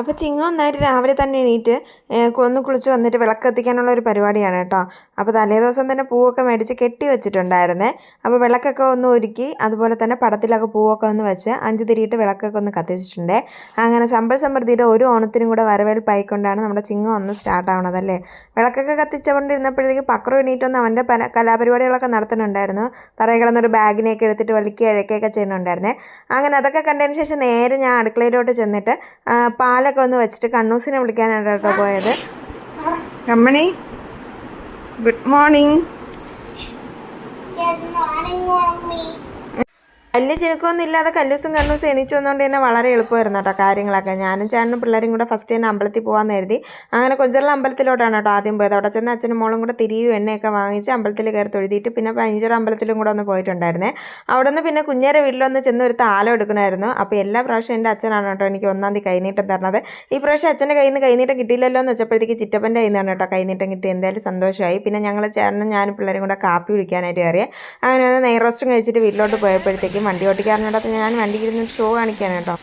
അപ്പോൾ ചിങ്ങം ഒന്നായിട്ട് രാവിലെ തന്നെ എണീറ്റ് ഒന്ന് കുളിച്ച് വന്നിട്ട് വിളക്ക് കത്തിക്കാനുള്ള ഒരു പരിപാടിയാണ് കേട്ടോ. അപ്പോൾ തലേ ദിവസം തന്നെ പൂവൊക്കെ മേടിച്ച് കെട്ടി വെച്ചിട്ടുണ്ടായിരുന്നേ. അപ്പോൾ വിളക്കൊക്കെ ഒന്ന് ഒരുക്കി, അതുപോലെ തന്നെ പടത്തിലൊക്കെ പൂവൊക്കെ ഒന്ന് വെച്ച് 5 തിരിയിട്ട് വിളക്കൊക്കെ ഒന്ന് കത്തിച്ചിട്ടുണ്ട്. അങ്ങനെ സമ്പൽ സമൃദ്ധിയുടെ ഒരു ഓണത്തിനും കൂടെ വരവേൽപ്പായിക്കൊണ്ടാണ് നമ്മുടെ ചിങ്ങം ഒന്ന് സ്റ്റാർട്ട് ആവണതല്ലേ. വിളക്കൊക്കെ കത്തിച്ചുകൊണ്ടിരുന്നപ്പോഴത്തേക്ക് പക്രു എണീറ്റൊന്ന് അവൻ്റെ പല കലാപരിപാടികളൊക്കെ നടത്തുന്നുണ്ടായിരുന്നു. തറയിൽ കിടന്നൊരു ബാഗിനെയൊക്കെ എടുത്തിട്ട് വലിക്കുക ഇഴക്കുകയൊക്കെ ചെയ്യുന്നുണ്ടായിരുന്നേ. അങ്ങനെ അതൊക്കെ കണ്ടതിന് ശേഷം നേരെ ഞാൻ അടുക്കളയിലോട്ട് ചെന്നിട്ട് പാലൊക്കെ ഒന്ന് വെച്ചിട്ട് കണ്ണൂസിനെ വിളിക്കാനാണ് കേട്ടോ പോയത്. Kammani, good morning. വലിയ ചിണുക്കമൊന്നും ഇല്ലാതെ കല്ലൂസും കണ്ണൂസും എണീച്ചു വന്നുകൊണ്ട് തന്നെ വളരെ എളുപ്പമായിരുന്നു കേട്ടോ കാര്യങ്ങളൊക്കെ. ഞാനും ചേട്ടനും പിള്ളേരും കൂടെ ഫസ്റ്റ് തന്നെ അമ്പലത്തിൽ പോകാമെന്ന് കരുതി. അങ്ങനെ കൊഞ്ചറ അമ്പലത്തിലോട്ടാണ് കേട്ടോ ആദ്യം പോയത്. അവിടെ ചെന്ന് അച്ഛനും മോളും കൂടെ തിരിയും എണ്ണയൊക്കെ വാങ്ങിച്ച് അമ്പലത്തിൽ കയറി തൊഴുതിയിട്ട് പിന്നെ പഞ്ചിറ അമ്പലത്തിലും കൂടെ ഒന്ന് പോയിട്ടുണ്ടായിരുന്നേ. അവിടെ നിന്ന് പിന്നെ കുഞ്ഞേരെ വീട്ടിലൊന്ന് ചെന്ന് ഒരു താലം എടുക്കണമായിരുന്നു. അപ്പോൾ എല്ലാ പ്രാവശ്യം എൻ്റെ അച്ഛനാണ് കേട്ടോ എനിക്ക് 1-ാം തീയതി കൈനീട്ടം തരണത്. ഈ പ്രാവശ്യം അച്ഛൻ്റെ കയ്യിൽ നിന്ന് കൈനീട്ടം കിട്ടിയില്ലല്ലോ എന്ന് വെച്ചപ്പോഴത്തേക്ക് ചിറ്റപ്പൻ്റെ കയ്യിൽ നിന്നാണ് കേട്ടോ കൈനീട്ടം കിട്ടി. എന്തായാലും സന്തോഷമായി. പിന്നെ ഞങ്ങൾ ചേട്ടനും ഞാനും പിള്ളേരും കൂടെ കാപ്പി കുടിക്കാനായിട്ട് കയറിയേ. അങ്ങനെ ഒന്ന് നെയ് റോസ്റ്റും കഴിച്ചിട്ട് വീട്ടിലോട്ട് പോയപ്പോഴത്തേക്കും വണ്ടി ഓട്ടിക്കാരനോടൊപ്പം ഞാൻ വണ്ടിയിൽ നിന്ന് ഷോ കാണിക്കാണ് കേട്ടോ.